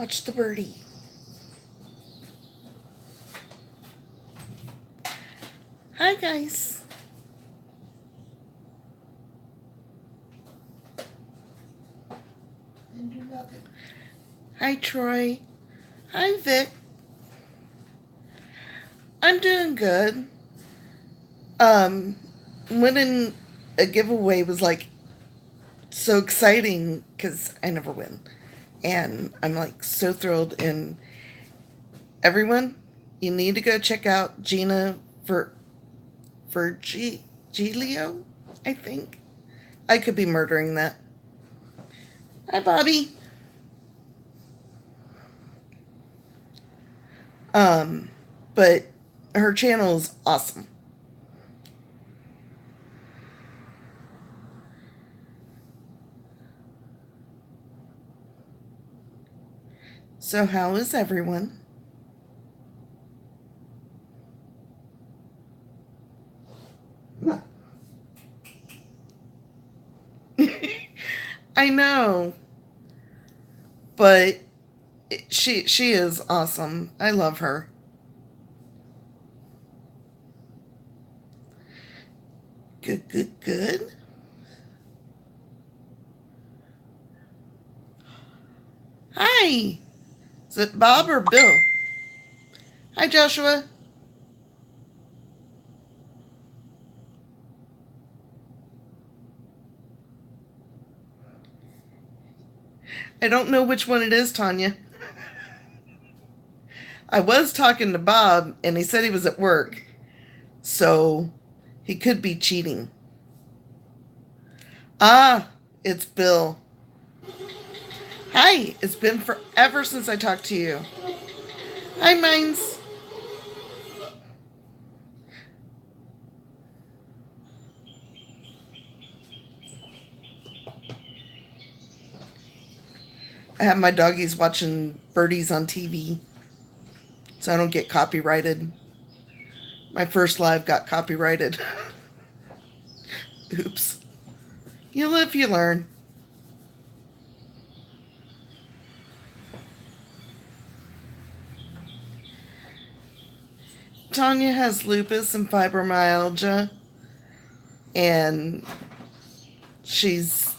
Watch the birdie. Hi, guys. Didn't do nothing. Hi, Troy. Hi, Vic. I'm doing good. Winning a giveaway was like so exciting because I never win. And I'm like so thrilled. And everyone, you need to go check out Gina for Gilio, I think. I could be murdering that. Hi, Bobby. But her channel is awesome. So how is everyone? I know, but she is awesome. I love her. Good, good, good. Hi. Is it Bob or Bill? Hi, Joshua. I don't know which one it is, Tanya. I was talking to Bob, and he said he was at work, so he could be cheating. Ah, it's Bill. Hi, it's been forever since I talked to you. Hi, Mines. I have my doggies watching birdies on TV, so I don't get copyrighted. My first live got copyrighted. Oops. You live, you learn. Tanya has lupus and fibromyalgia, and she's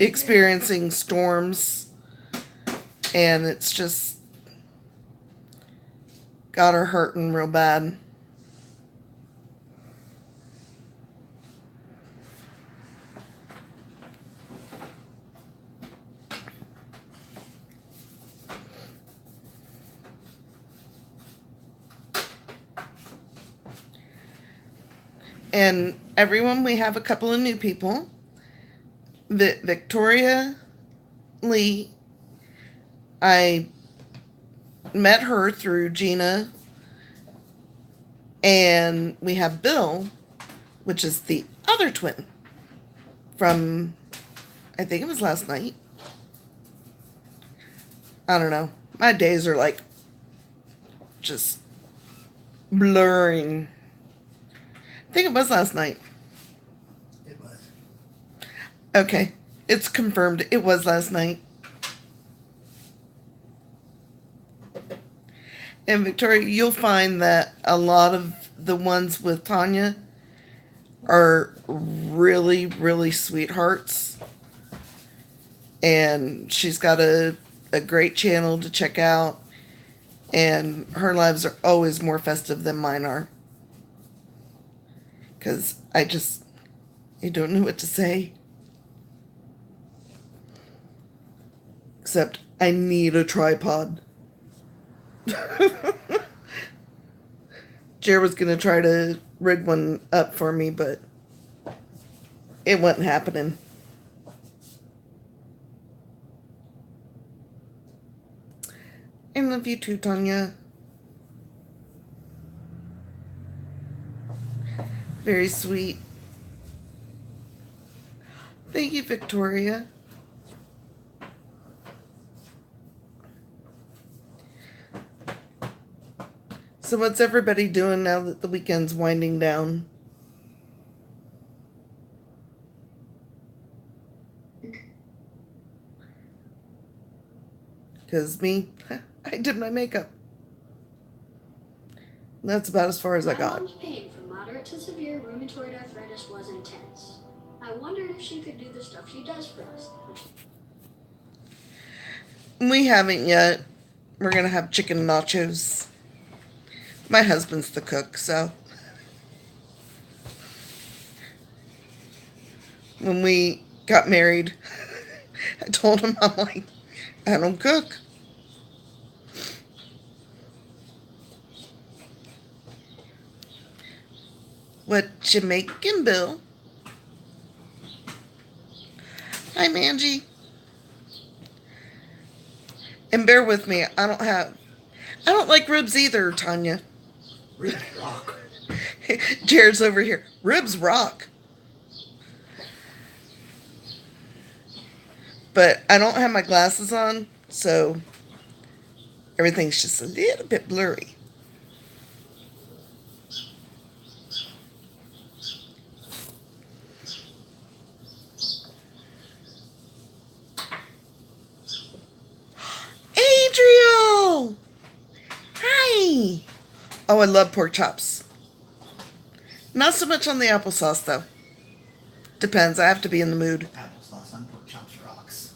experiencing storms, and it's just got her hurting real bad. And everyone, we have a couple of new people. Victoria Lee, I met her through Gina, and we have Bill, which is the other twin from, I think it was last night. I don't know. My days are like just blurring. I think it was last night. It was. Okay, it's confirmed. It was last night. And Victoria, you'll find that a lot of the ones with Tanya are really, really sweethearts. And she's got a great channel to check out. And her lives are always more festive than mine are. Because I don't know what to say. Except I need a tripod. Jer was going to try to rig one up for me, but it wasn't happening. I love you too, Tanya. Very sweet. Thank you, Victoria. So what's everybody doing now that the weekend's winding down? Because me, I did my makeup. That's about as far as I My got. mom's pain from moderate to severe rheumatoid arthritis was intense. I wondered if she could do the stuff she does for us. We haven't yet. We're going to have chicken nachos. My husband's the cook, so. When we got married, I told him, I'm like, I don't cook. What you making, Bill? Hi, Mangie. And bear with me, I don't like ribs either, Tanya. Ribs rock. Jared's over here. Ribs rock. But I don't have my glasses on, so everything's just a little bit blurry. Adriel! Hi! Oh, I love pork chops. Not so much on the applesauce, though. Depends. I have to be in the mood. Applesauce on pork chops rocks.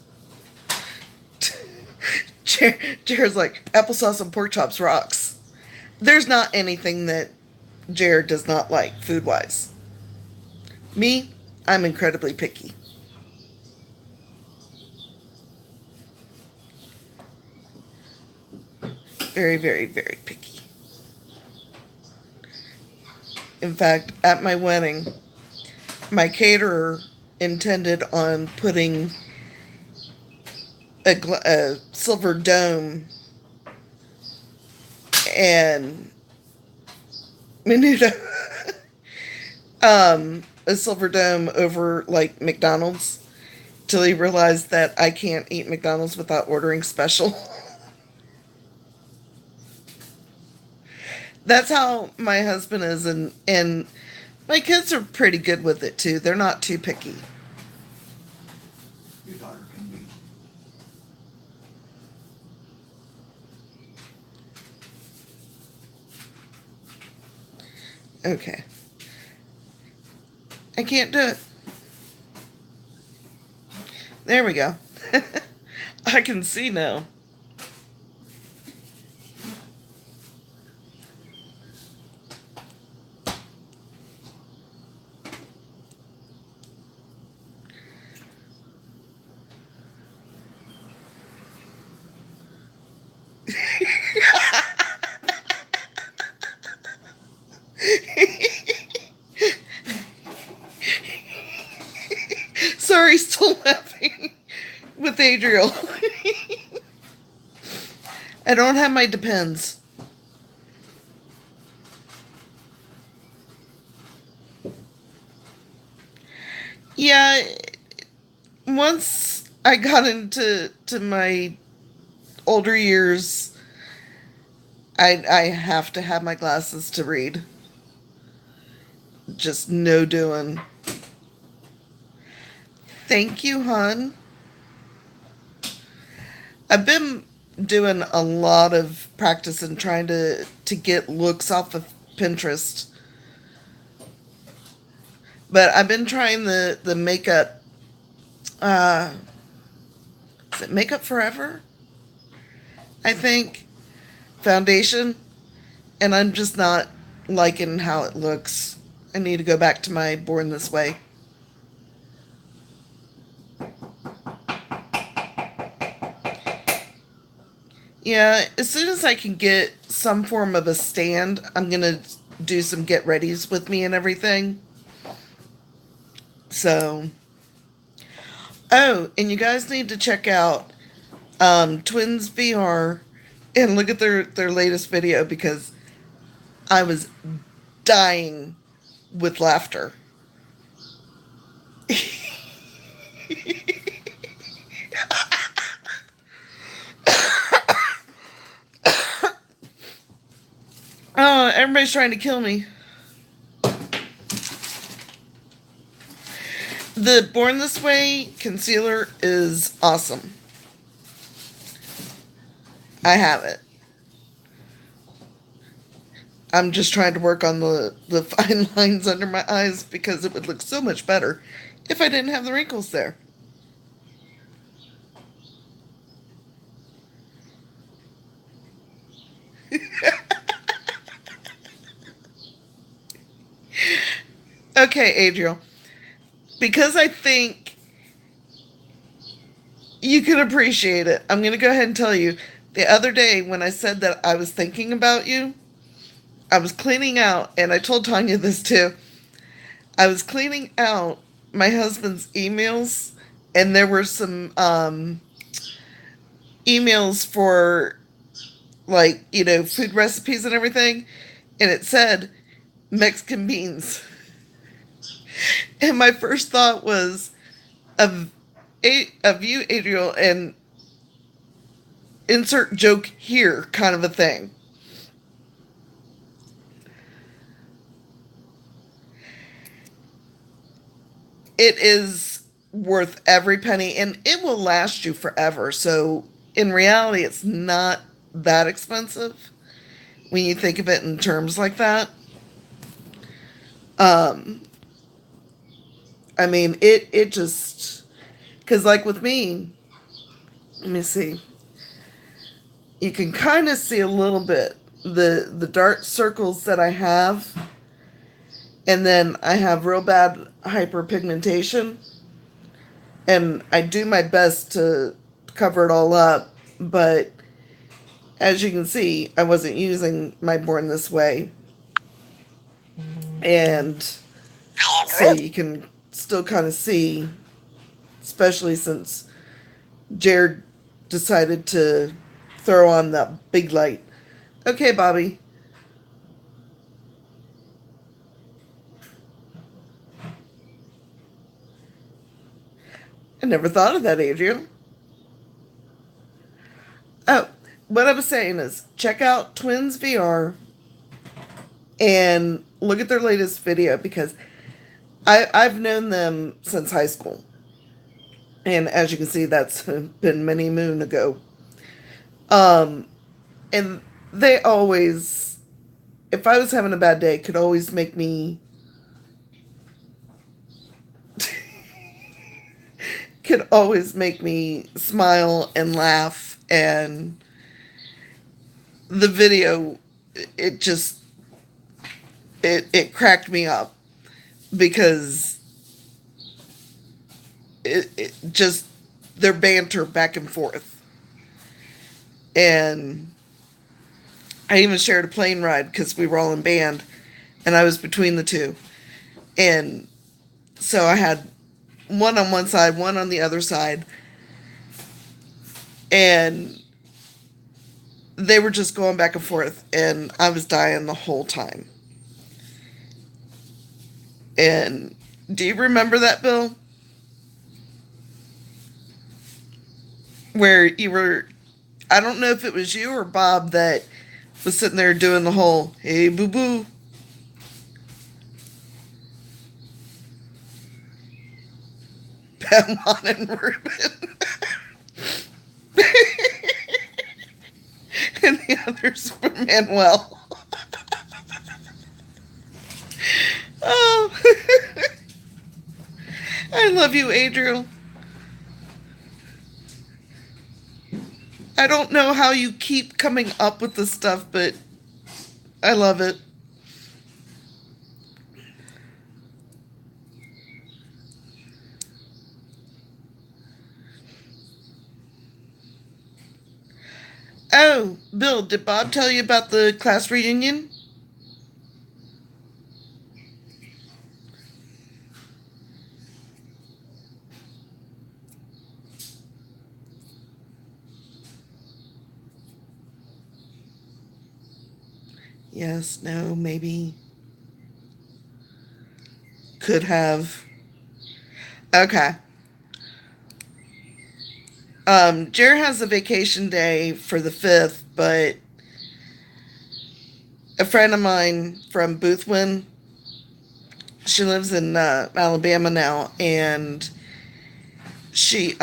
Jared's like, applesauce and pork chops rocks. There's not anything that Jared does not like, food-wise. Me, I'm incredibly picky. Very, very, very picky. In fact, at my wedding, my caterer intended on putting a silver dome and menudo, a silver dome over like McDonald's, till he realized that I can't eat McDonald's without ordering special. That's how my husband is, and my kids are pretty good with it too. They're not too picky. Your daughter can be. Okay. I can't do it. There we go. I can see now. Sorry, still laughing with Adriel. I don't have my depends. Yeah, once I got into my older years, I have to have my glasses to read. Just no doing. Thank you, hon. I've been doing a lot of practice and trying to get looks off of Pinterest. But I've been trying the makeup. Is it Makeup Forever? I think foundation, and I'm just not liking how it looks. I need to go back to my Born This Way. Yeah, as soon as I can get some form of a stand, I'm going to do some get readies with me and everything. So, oh, and you guys need to check out Twins VR and look at their latest video, because I was dying with laughter. Oh, everybody's trying to kill me. The Born This Way concealer is awesome. I have it. I'm just trying to work on the fine lines under my eyes because it would look so much better if I didn't have the wrinkles there. Okay, Adriel. Because I think you can appreciate it, I'm going to go ahead and tell you. The other day, when I said that I was thinking about you, I was cleaning out, and I told Tanya this too. I was cleaning out my husband's emails, and there were some emails for, like, food recipes and everything, and it said Mexican beans. And my first thought was of, of you, Adriel, and insert joke here kind of a thing. It is worth every penny and it will last you forever. So in reality, it's not that expensive when you think of it in terms like that. Um, I mean, it just, because like with me, let me see, you can kind of see a little bit the dark circles that I have, and then I have real bad hyperpigmentation, and I do my best to cover it all up, but as you can see, I wasn't using my Born This Way, and so you can still kind of see, especially since Jared decided to throw on that big light. Okay, Bobby. I never thought of that, Adrian. Oh, what I was saying is check out Twins VR and look at their latest video because I've known them since high school. And as you can see, that's been many moon ago. Um, and they always, if I was having a bad day, could always make me, could always make me smile and laugh. And the video, it just, it cracked me up because it just, their banter back and forth. And I even shared a plane ride because we were all in band and I was between the two. And so I had one side, one on the other side. And they were just going back and forth. And I was dying the whole time. And do you remember that, Bill? Where you were, I don't know if it was you or Bob that was sitting there doing the whole, hey, boo boo. Pamon and Ruben. And the others were Manuel. Oh, I love you, Adriel. I don't know how you keep coming up with this stuff, but I love it. Oh, Bill, did Bob tell you about the class reunion? Yes, no, maybe. Could have. Okay. Jer has a vacation day for the 5th, but a friend of mine from Boothwyn, she lives in Alabama now, and she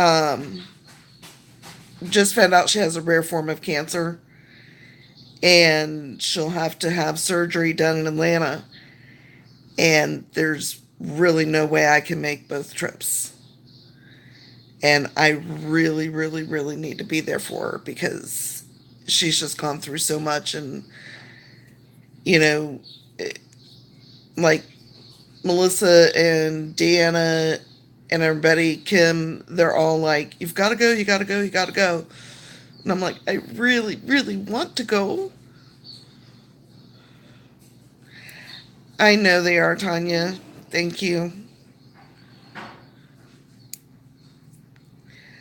just found out she has a rare form of cancer, and she'll have to have surgery done in Atlanta. And there's really no way I can make both trips. And I really, really, really need to be there for her because she's just gone through so much. And, you know, like Melissa and Deanna and everybody, Kim, they're all like, you've got to go, you got to go, you got to go. And I'm like, I really, really want to go. I know they are, Tanya. Thank you.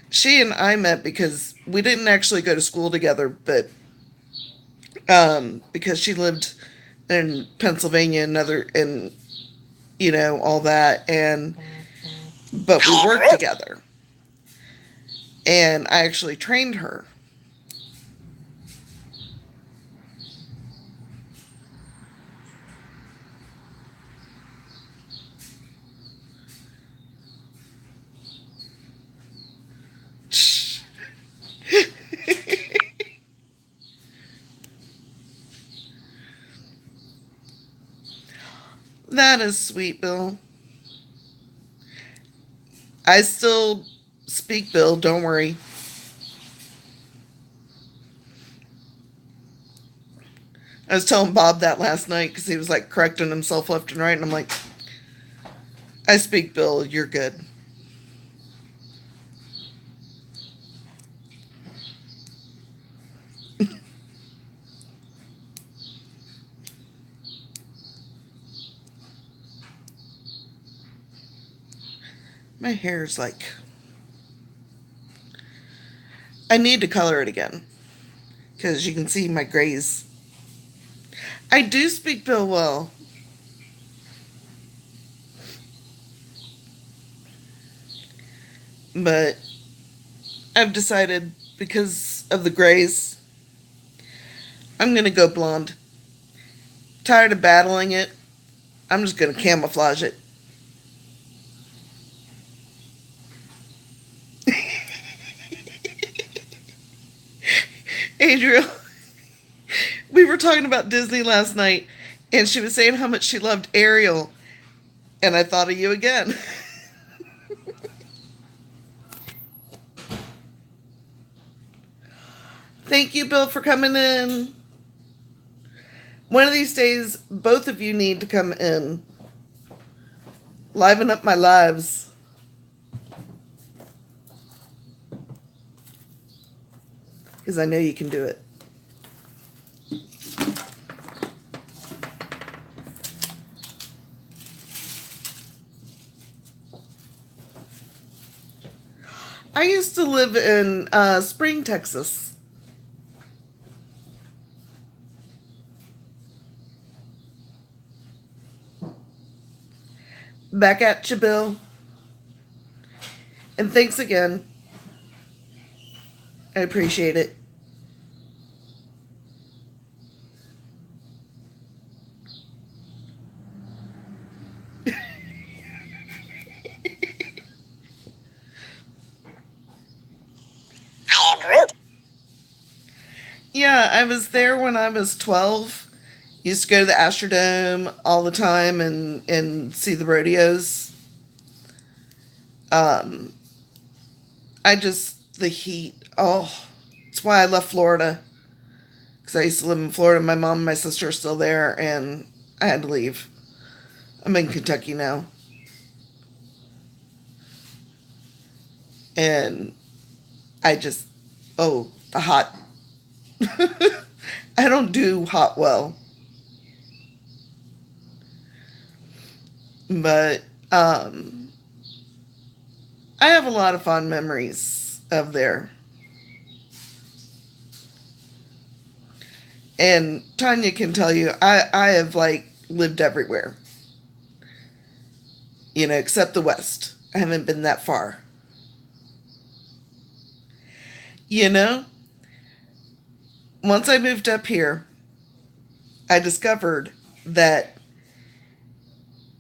She and I met because we didn't actually go to school together, but because she lived in Pennsylvania and all that, and but we worked together, and I actually trained her. That is sweet, Bill. I still speak, Bill. Don't worry. I was telling Bob that last night because he was like correcting himself left and right, and I'm like, I speak, Bill. You're good. My hair is like, I need to color it again because you can see my grays. I do speak Bill well. But I've decided because of the grays, I'm going to go blonde. Tired of battling it. I'm just going to camouflage it. Adriel, we were talking about Disney last night, and she was saying how much she loved Ariel, and I thought of you again. Thank you, Bill, for coming in. One of these days, both of you need to come in. Liven up my lives. Because I know you can do it. I used to live in Spring, Texas. Back at you, Bill. And thanks again. I appreciate it. Yeah, I was there when I was 12. Used to go to the Astrodome all the time and see the rodeos. Um, the heat. Oh, that's why I left Florida. Because I used to live in Florida. My mom and my sister are still there, and I had to leave. I'm in Kentucky now. And the hot. I don't do hot well. But I have a lot of fond memories of there. And Tanya can tell you, I have like lived everywhere. Except the West. I haven't been that far. You know, once I moved up here, I discovered that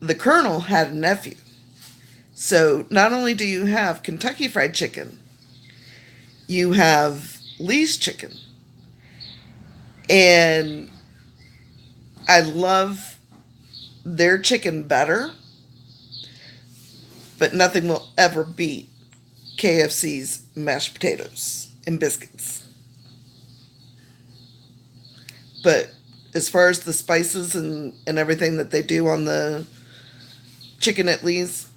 the Colonel had a nephew. So not only do you have Kentucky Fried Chicken, you have Lee's chicken. And I love their chicken better, but nothing will ever beat KFC's mashed potatoes and biscuits. But as far as the spices and everything that they do on the chicken at Lee's,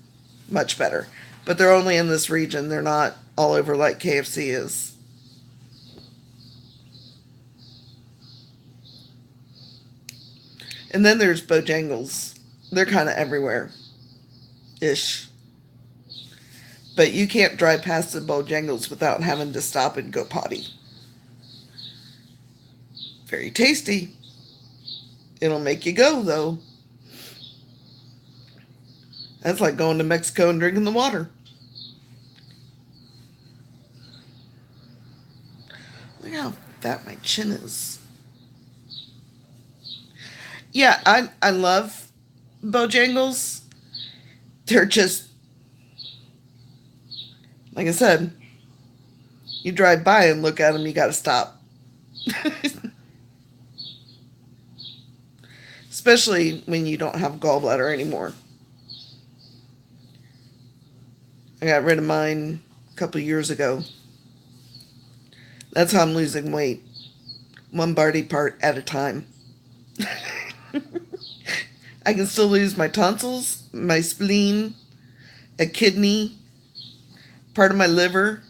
much better. But they're only in this region. They're not all over like KFC is. And then there's Bojangles. They're kind of everywhere ish. But you can't drive past the Bojangles without having to stop and go potty. Very tasty. It'll make you go, though. That's like going to Mexico and drinking the water. Look how fat my chin is. Yeah, I love Bojangles. They're just, like I said, you drive by and look at them, you gotta stop. Especially when you don't have gallbladder anymore. I got rid of mine a couple years ago. That's how I'm losing weight. One body part at a time. I can still lose my tonsils, my spleen, a kidney, part of my liver.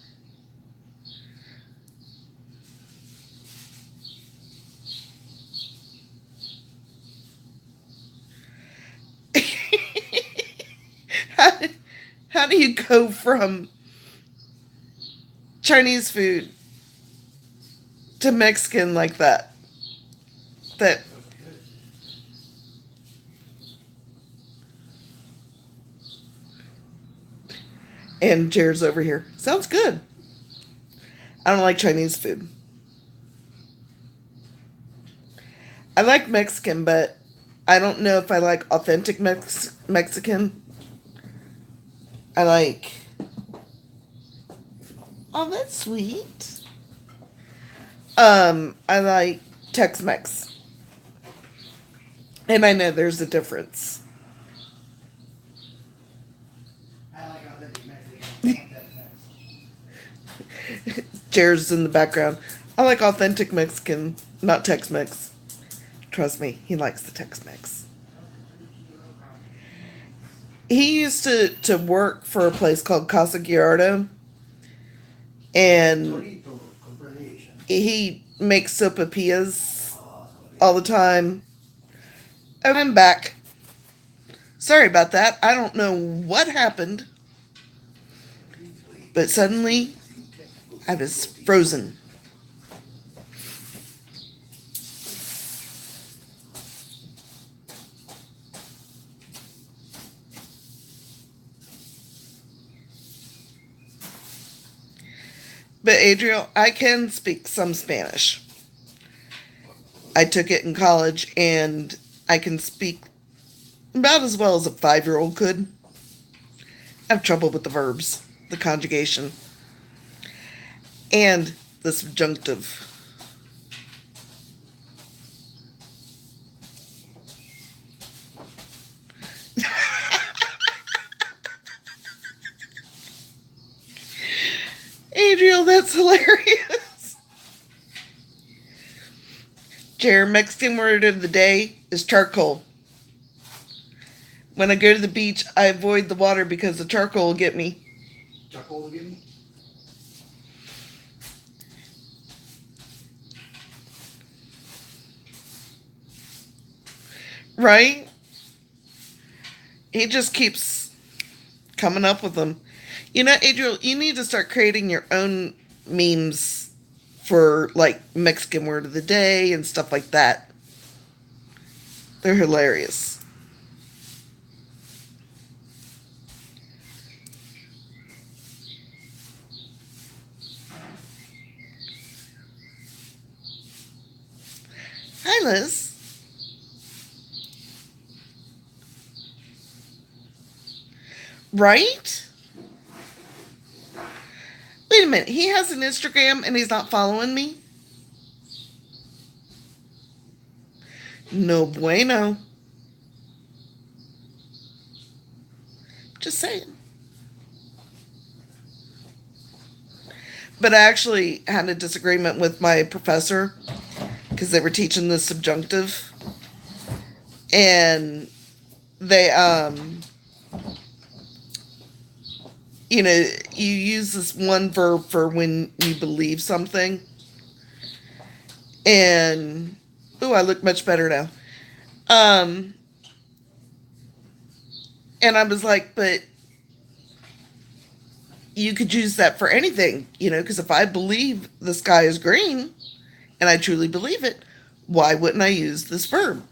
how, how do you go from Chinese food to Mexican like that? That and Jared's over here. Sounds good. I don't like Chinese food. I like Mexican, but I don't know if I like authentic Mexican. I like. Oh, that's sweet. I like Tex-Mex, and I know there's a difference. I like authentic Mexican. Jared's in the background. I like authentic Mexican, not Tex-Mex. Trust me, he likes the Tex-Mex. He used to work for a place called Casa Gallardo, and Torito con radiation. he makes sopapillas all the time. And I'm back. Sorry about that. I don't know what happened, but suddenly I was frozen. But Adriel, I can speak some Spanish. I took it in college and I can speak about as well as a 5-year-old could. I have trouble with the verbs, the conjugation, and the subjunctive. Adriel, that's hilarious. Jared, Mexican word of the day is charcoal. When I go to the beach, I avoid the water because the charcoal will get me. Charcoal again? Right? He just keeps coming up with them. You know, Adriel, you need to start creating your own memes for like Mexican word of the day and stuff like that. They're hilarious. Hi, Liz. Right? Wait a minute. He has an Instagram and he's not following me? No bueno. Just saying. But I actually had a disagreement with my professor because they were teaching the subjunctive. And they, you know, you use this one verb for when you believe something. And, ooh, I look much better now. And I was like, but you could use that for anything, you know, because if I believe the sky is green and I truly believe it, why wouldn't I use this verb?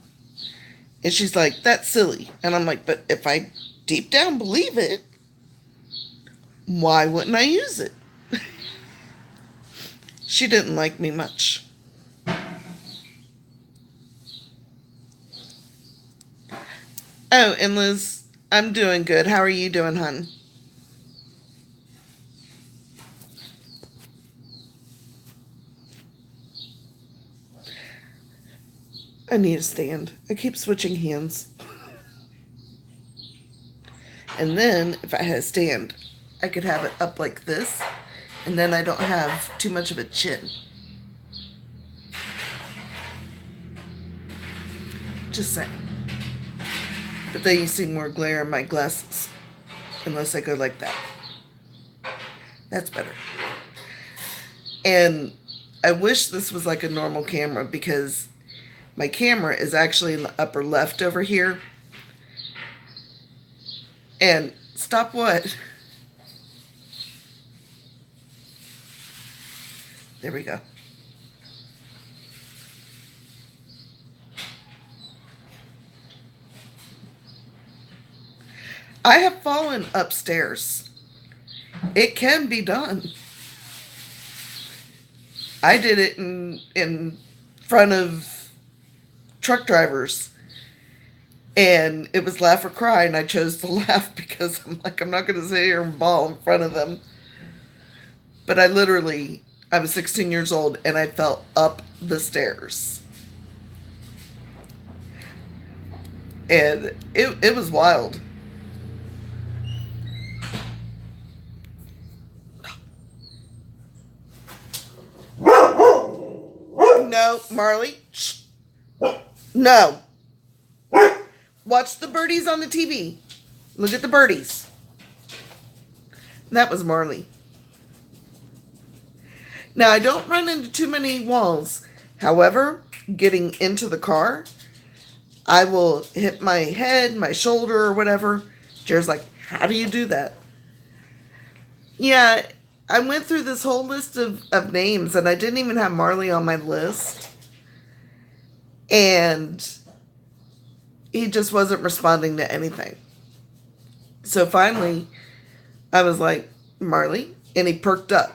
And she's like, that's silly. And I'm like, but if I deep down believe it, why wouldn't I use it? She didn't like me much. Oh, and Liz, I'm doing good. How are you doing, hon? I need a stand. I keep switching hands. And then, if I had a stand, I could have it up like this, and then I don't have too much of a chin. Just saying. But then you see more glare in my glasses, unless I go like that. That's better. And I wish this was like a normal camera, because my camera is actually in the upper left over here. And stop what? There we go. I have fallen upstairs. It can be done. I did it in front of truck drivers. And it was laugh or cry, and I chose to laugh because I'm like, I'm not going to sit here and bawl in front of them. But I was 16 years old, and I fell up the stairs. And it was wild. No, Marley. Shh. No. Watch the birdies on the TV. Look at the birdies. That was Marley. Now, I don't run into too many walls. However, getting into the car, I will hit my head, my shoulder, or whatever. Jared's like, how do you do that? Yeah, I went through this whole list of names, and I didn't even have Marley on my list. And he just wasn't responding to anything. So finally, I was like, Marley, and he perked up.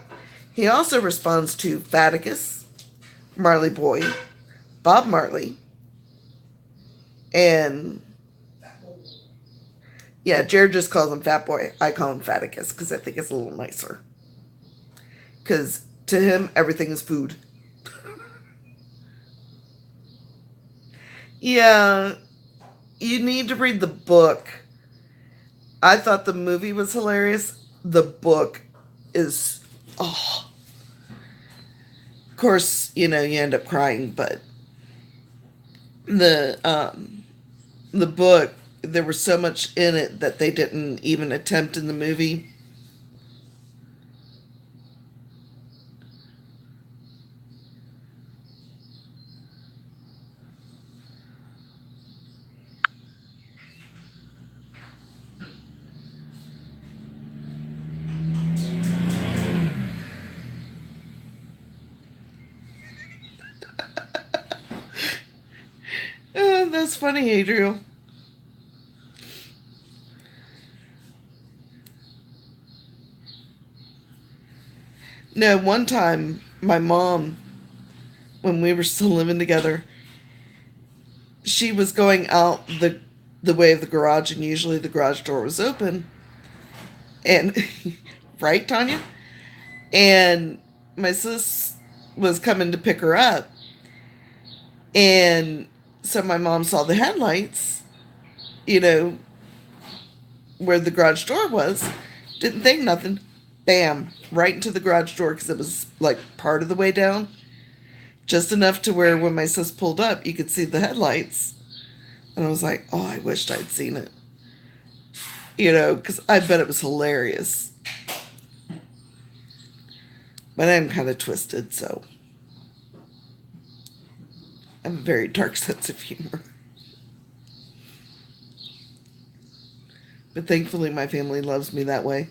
He also responds to Faticus, Marley Boy, Bob Marley, and yeah, Jared just calls him Fat Boy. I call him Faticus because I think it's a little nicer. Because to him, everything is food. Yeah, you need to read the book. I thought the movie was hilarious. The book is, oh. Of course, you know, you end up crying, but the book, there was so much in it that they didn't even attempt in the movie. That's funny, Adriel. No, one time, my mom, when we were still living together, she was going out the way of the garage, and usually the garage door was open. And, right, Tanya? And my sis was coming to pick her up. And so my mom saw the headlights, you know, where the garage door was. Didn't think nothing. Bam, right into the garage door because it was like part of the way down. Just enough to where when my sis pulled up, you could see the headlights. And I was like, oh, I wished I'd seen it. You know, because I bet it was hilarious. But I'm kind of twisted, so I have a very dark sense of humor. But thankfully, my family loves me that way.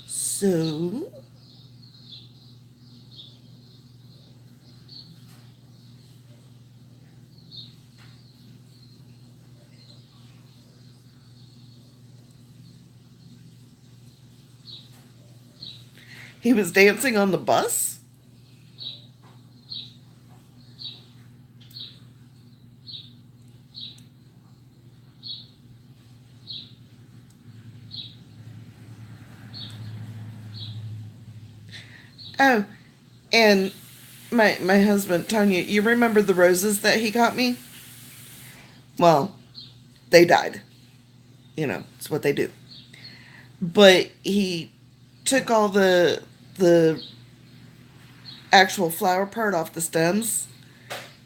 So, he was dancing on the bus? Oh, and my husband, Tanya, you remember the roses that he got me? Well, they died. You know, it's what they do. But he took all the actual flower part off the stems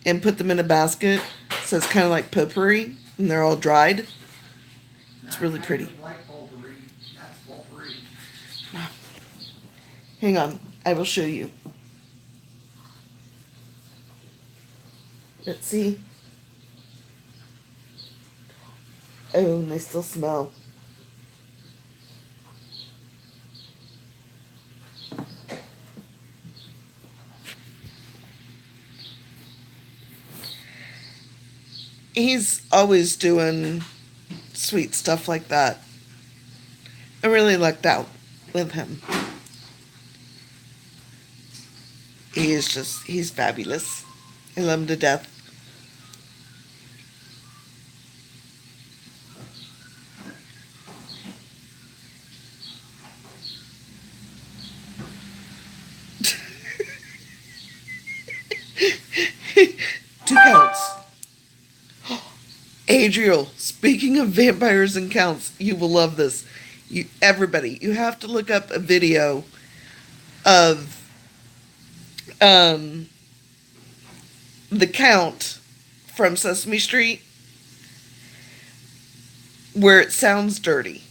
and put them in a basket. So it's kind of like potpourri, and they're all dried. It's really pretty. Like potpourri. That's potpourri. Hang on, I will show you. Let's see. Oh, and they still smell. He's always doing sweet stuff like that. I really lucked out with him. He's fabulous. I love him to death. Two counts. Adriel, speaking of vampires and counts, you will love this. Everybody, you have to look up a video of um, the Count from Sesame Street where it sounds dirty.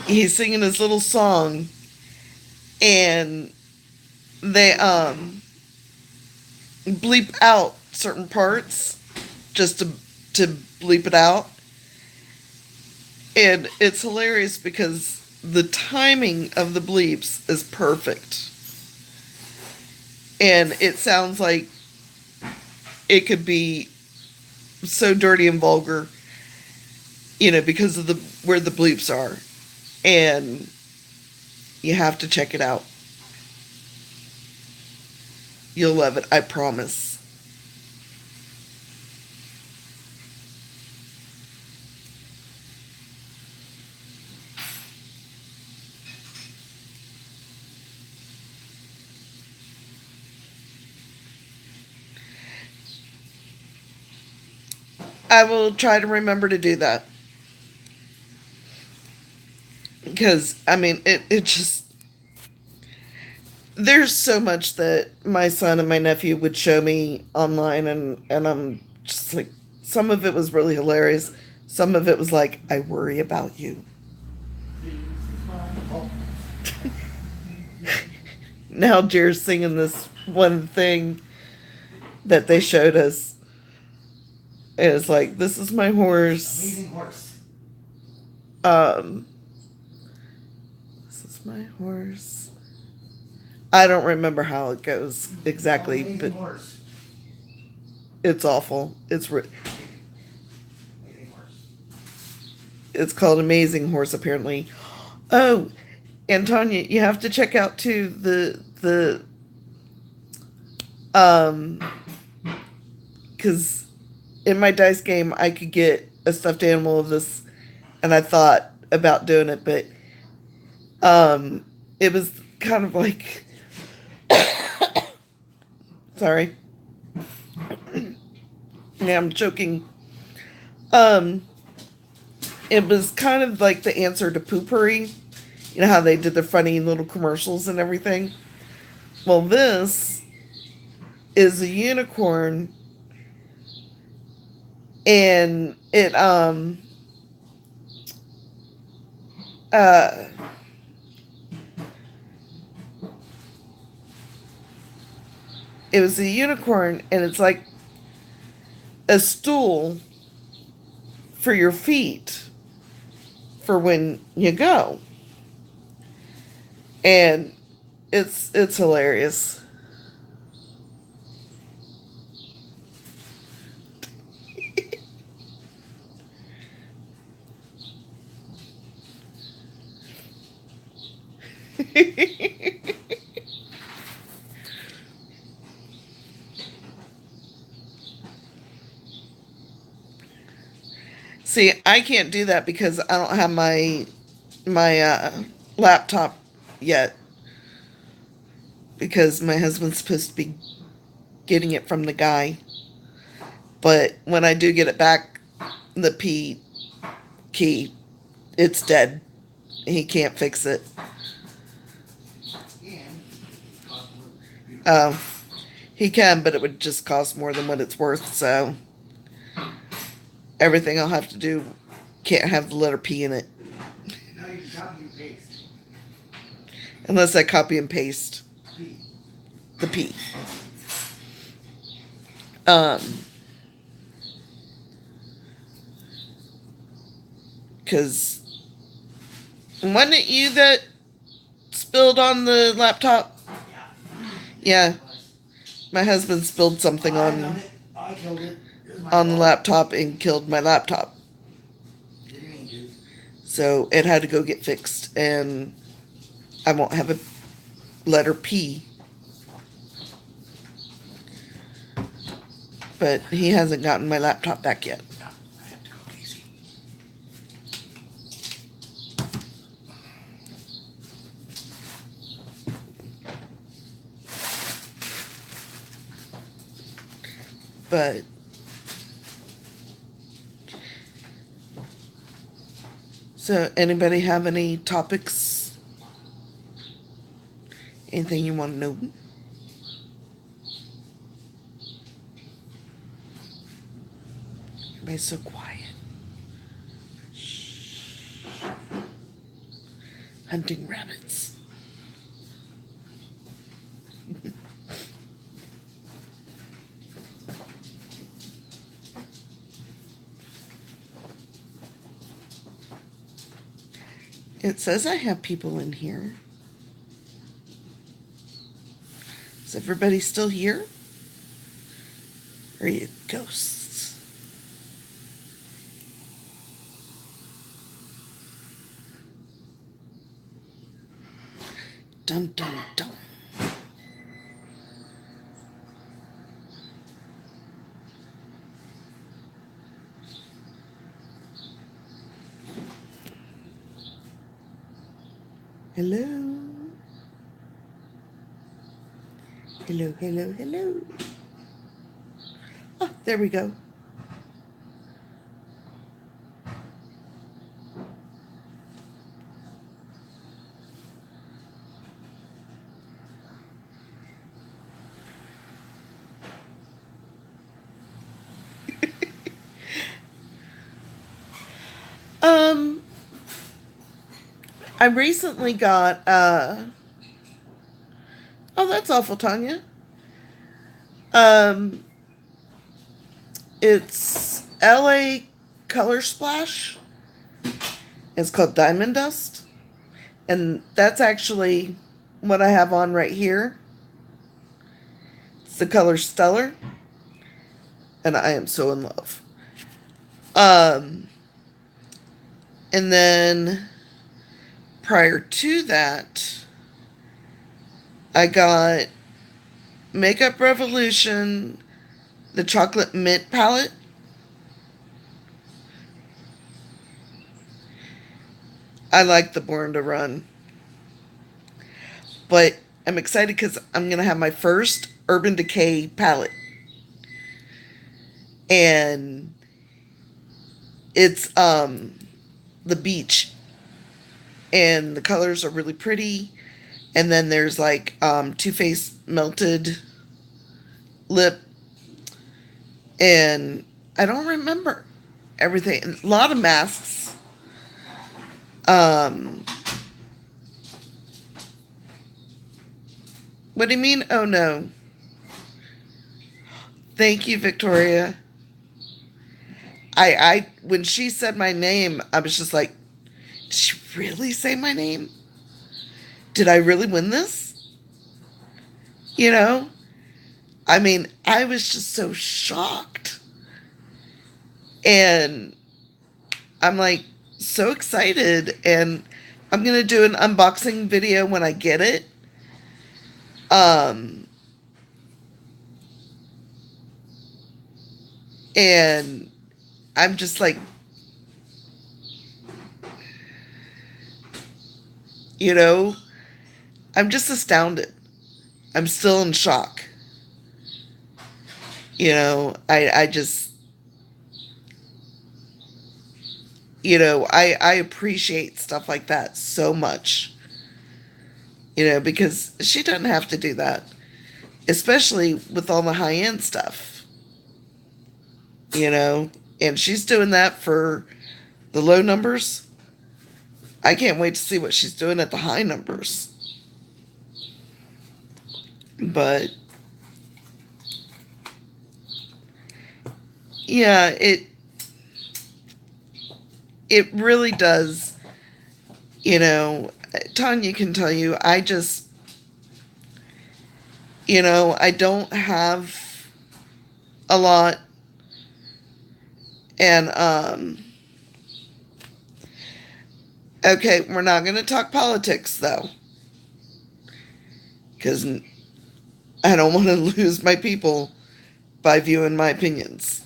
He's singing his little song and they bleep out certain parts just to bleep it out. And it's hilarious because the timing of the bleeps is perfect. And it sounds like it could be so dirty and vulgar, you know, because of the where the bleeps are. And you have to check it out. You'll love it, I promise. I will try to remember to do that. Because, I mean, it just. There's so much that my son and my nephew would show me online, and I'm just like. Some of it was really hilarious. Some of it was like, I worry about you. Now Jer's singing this one thing that they showed us. And it's like, this is my horse. Amazing horse. This is my horse. I don't remember how it goes exactly, Amazing but horse. it's awful. Amazing horse. It's called Amazing Horse, apparently. Oh, and Tanya, you have to check out too the because in my dice game, I could get a stuffed animal of this, and I thought about doing it, but it was kind of like, sorry, yeah, I'm choking. Um, it was kind of like the answer to Poopery. You know how they did the funny little commercials and everything? Well, this is a unicorn, and uh it was a unicorn, and it's like a stool for your feet for when you go. And it's hilarious. See, I can't do that because I don't have my laptop yet, because my husband's supposed to be getting it from the guy. But when I do get it back, the P key, it's dead. He can't fix it. And cost more than Um, he can, but it would just cost more than what it's worth. So everything I'll have to do can't have the letter P in it now you can copy and paste. unless I copy and paste P. the P. Um, because wasn't it you that spilled on the laptop? Yeah, my husband spilled something I done on it. I killed it. It was my on the fault. laptop and killed my laptop. Didn't mean to. So it had to go get fixed, and I won't have a letter P. But he hasn't gotten my laptop back yet. No, I have to go easy. But so anybody have any topics? Anything you want to know? Everybody's so quiet. Shh. Hunting rabbits. It says I have people in here. Is everybody still here? Or are you ghosts? Dun dun dun. Hello. Hello, hello, hello. Oh, there we go. Um, I recently got oh, that's awful, Tanya. Um, it's LA Color Splash. It's called Diamond Dust. And that's actually what I have on right here. It's the color Stellar. And I am so in love. And then prior to that, I got Makeup Revolution the chocolate mint palette. I like the Born to Run, but I'm excited because I'm gonna have my first Urban Decay palette, and it's the beach, and the colors are really pretty. And then there's like Too Faced melted lip, and I don't remember everything. A lot of masks. Um, what do you mean? Oh no! Thank you, Victoria. I when she said my name, I was just like, did she really say my name? Did I really win this? You know? I mean, I was just so shocked. And I'm like so excited, and I'm going to do an unboxing video when I get it. Um and I'm just like, you know, I'm just astounded. I'm still in shock. I just, I appreciate stuff like that so much, because she doesn't have to do that, especially with all the high end stuff, you know, and she's doing that for the low numbers. I can't wait to see what she's doing at the high numbers. But yeah, it really does, Tanya can tell you, I don't have a lot, and okay, we're not going to talk politics though, because I don't want to lose my people by viewing my opinions.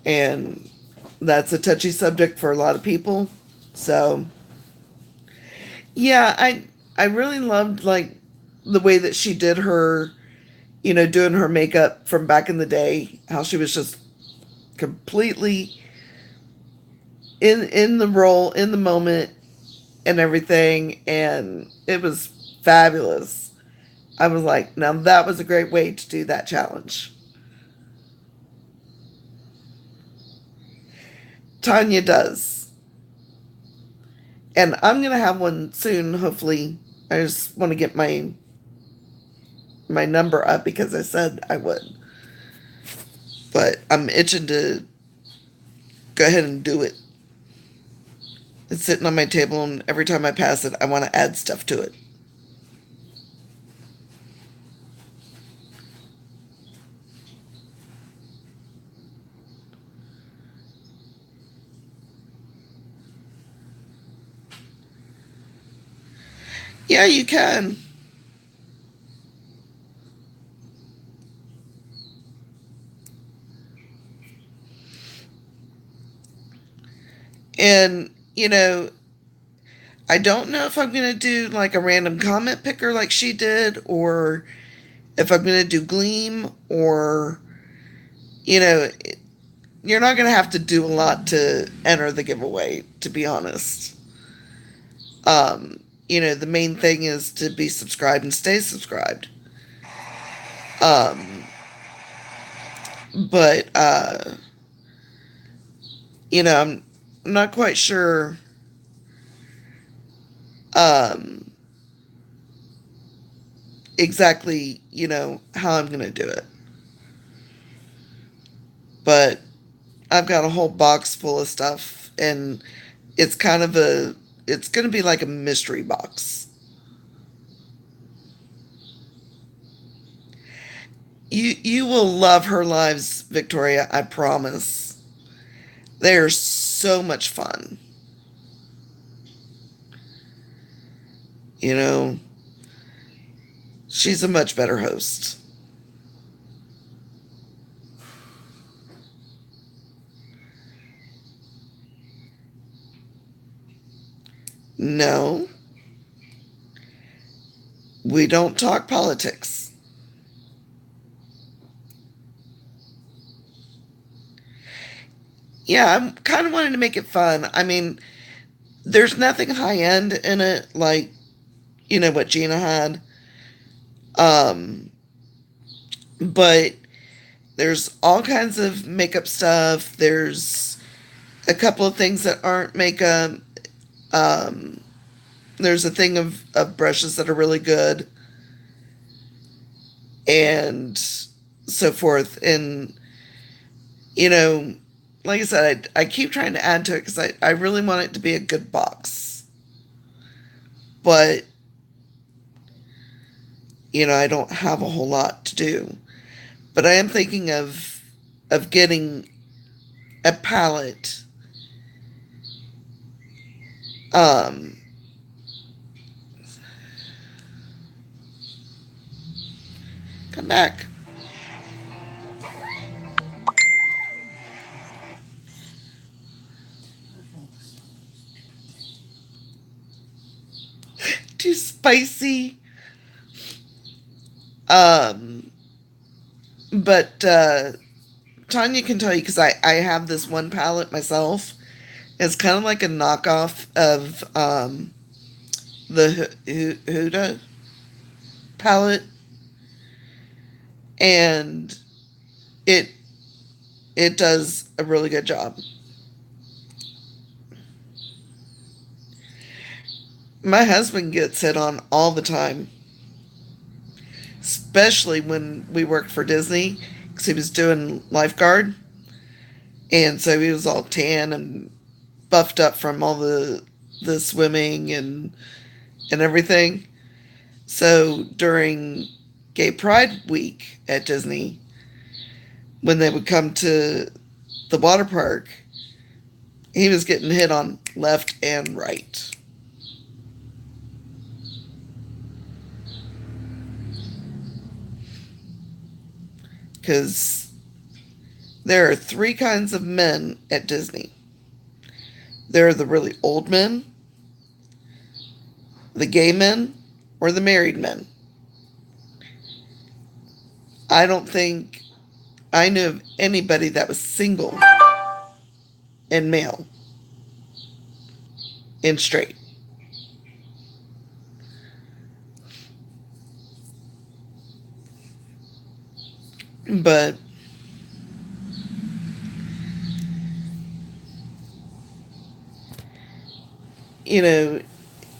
And that's a touchy subject for a lot of people. So, yeah, I really loved like the way that she did her, doing her makeup from back in the day, how she was just completely in the role, in the moment and everything, and it was fabulous. I was like, now that was a great way to do that challenge. Tanya does. And I'm going to have one soon, hopefully. I just want to get my number up because I said I would. But I'm itching to go ahead and do it. It's sitting on my table, and every time I pass it, I want to add stuff to it. Yeah, you can. And, I don't know if I'm going to do like a random comment picker like she did, or if I'm going to do Gleam, or, you know, you're not going to have to do a lot to enter the giveaway, to be honest. The main thing is to be subscribed and stay subscribed. Um, but, I'm not quite sure, um, exactly, how I'm going to do it. But I've got a whole box full of stuff, and it's kind of it's going to be like a mystery box. You will love her lives, Victoria, I promise. They're so much fun. You know, she's a much better host. No, we don't talk politics. Yeah, I'm kind of wanting to make it fun. I mean, there's nothing high end in it, like, what Gina had. Um, but there's all kinds of makeup stuff. There's a couple of things that aren't makeup. Um, there's a thing of brushes that are really good and so forth. And, you know, like I said, I keep trying to add to it because I really want it to be a good box. But, I don't have a whole lot to do. But I am thinking of getting a palette. Um, Come back. Too spicy. Um, but Tanya can tell you because I have this one palette myself. It's kind of like a knockoff of the Huda palette, and it it does a really good job. My husband gets it on all the time, especially when we worked for Disney because he was doing lifeguard, and so he was all tan and buffed up from all the swimming and everything. So during Gay Pride Week at Disney, when they would come to the water park, he was getting hit on left and right. Because there are three kinds of men at Disney: there are the really old men, the gay men, or the married men. I don't think I knew of anybody that was single and male and straight. But, you know,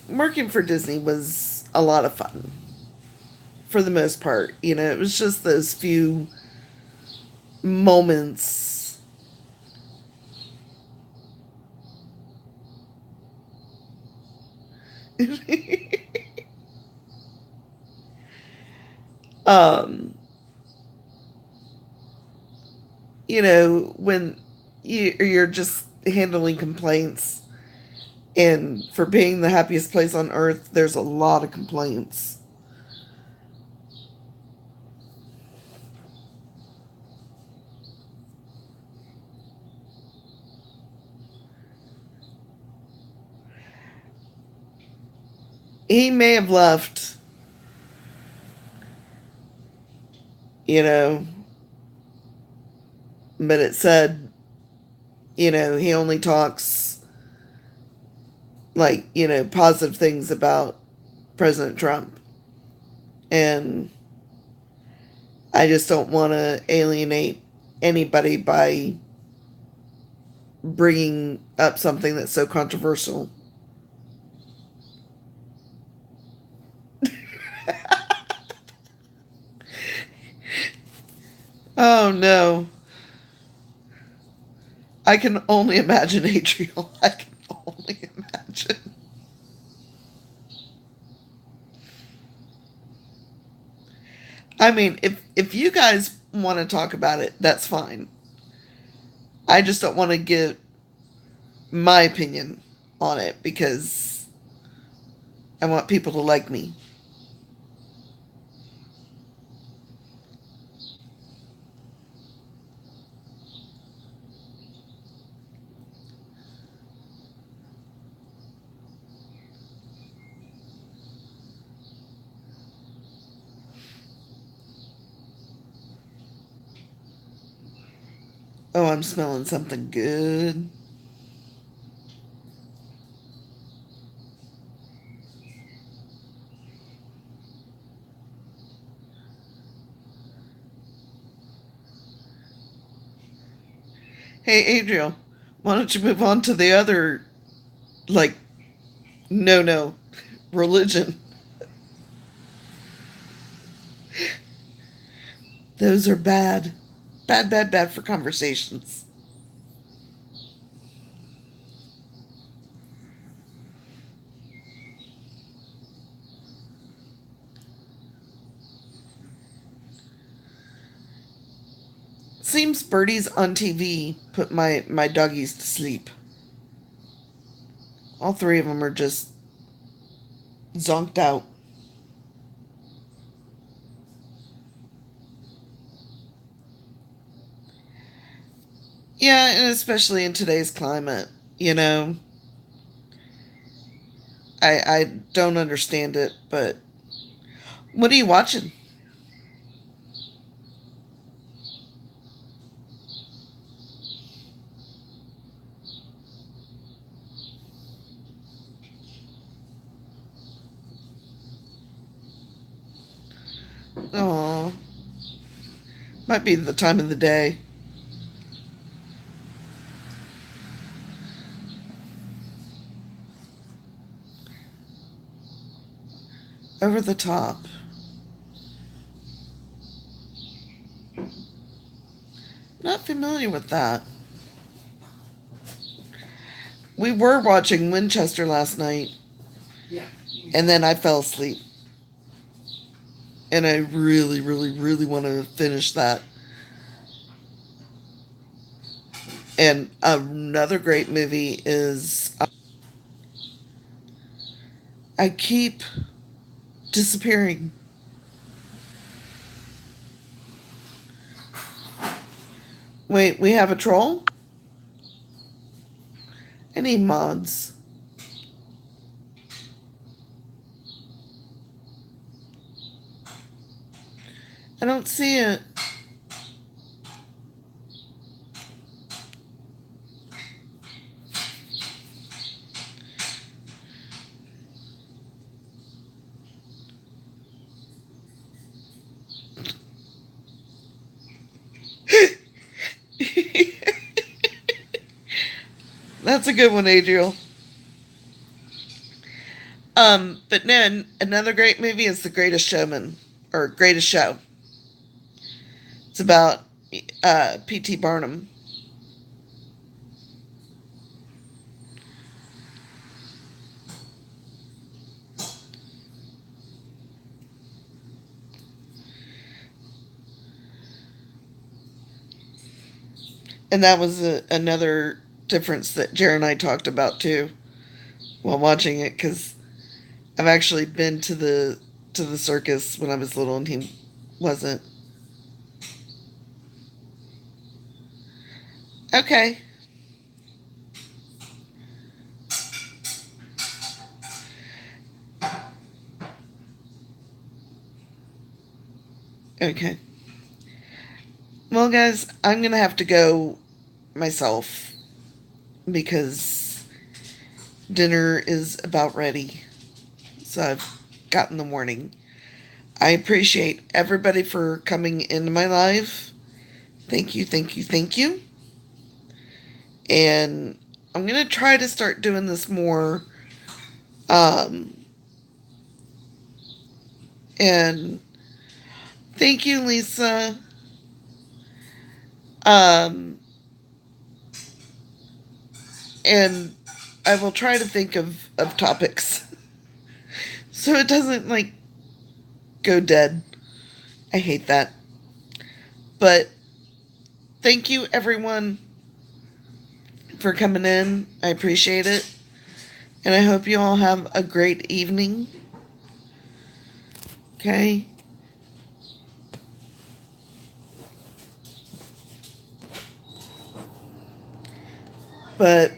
working for Disney was a lot of fun for the most part. It was just those few moments. um, when you're just handling complaints, and for being the happiest place on earth, there's a lot of complaints. He may have left, you know, but it said, he only talks like, positive things about President Trump. And I just don't want to alienate anybody by bringing up something that's so controversial. Oh no. I can only imagine, Adriel. I can only imagine. I mean, if you guys want to talk about it, that's fine. I just don't want to give my opinion on it because I want people to like me. Oh, I'm smelling something good. Hey, Adriel, why don't you move on to the other, like, no, religion? Those are bad. Bad, bad, bad for conversations. Seems birdies on TV put my doggies to sleep. All three of them are just zonked out. Yeah, and especially in today's climate, you know, I don't understand it, but what are you watching? Oh, might be the time of the day. Over the top. Not familiar with that. We were watching Winchester last night, Yeah. and then I fell asleep. And I really, really, really want to finish that. And another great movie is I Keep Disappearing. Wait, we have a troll? I need mods. I don't see it. That's a good one, Adriel. But then another great movie is The Greatest Showman or Greatest Show. It's about P.T. Barnum. And that was another difference that Jared and I talked about too while watching it, because I've actually been to the circus when I was little, and he wasn't. Okay. Okay. Well, guys, I'm gonna have to go myself because dinner is about ready. So I've gotten the warning. I appreciate everybody for coming into my life. Thank you, thank you, thank you. And I'm gonna try to start doing this more. Um, and thank you, Lisa. Um, and I will try to think of topics so it doesn't like go dead. I hate that. But thank you, everyone, for coming in. I appreciate it. And I hope you all have a great evening. Okay? But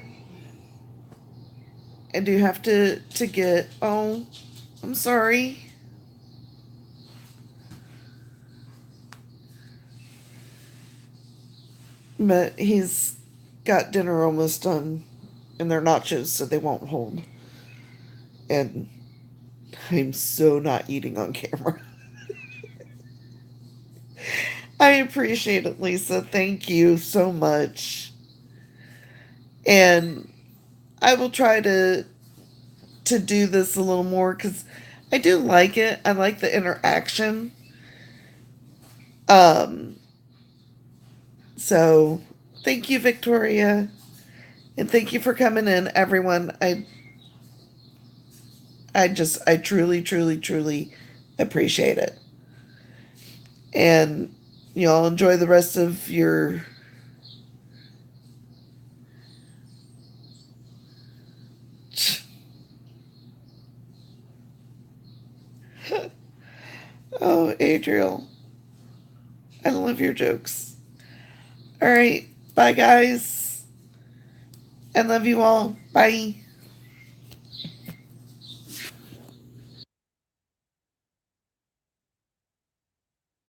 I do have to get, oh, I'm sorry. But he's got dinner almost done, and they're nachos, so they won't hold. And I'm so not eating on camera. I appreciate it, Lisa. Thank you so much. And I will try to do this a little more because I do like it. I like the interaction. Um, so thank you, Victoria, and thank you for coming in, everyone. I truly, truly, truly appreciate it. And you all enjoy the rest of your oh, Adriel, I love your jokes. All right, bye, guys. I love you all. Bye.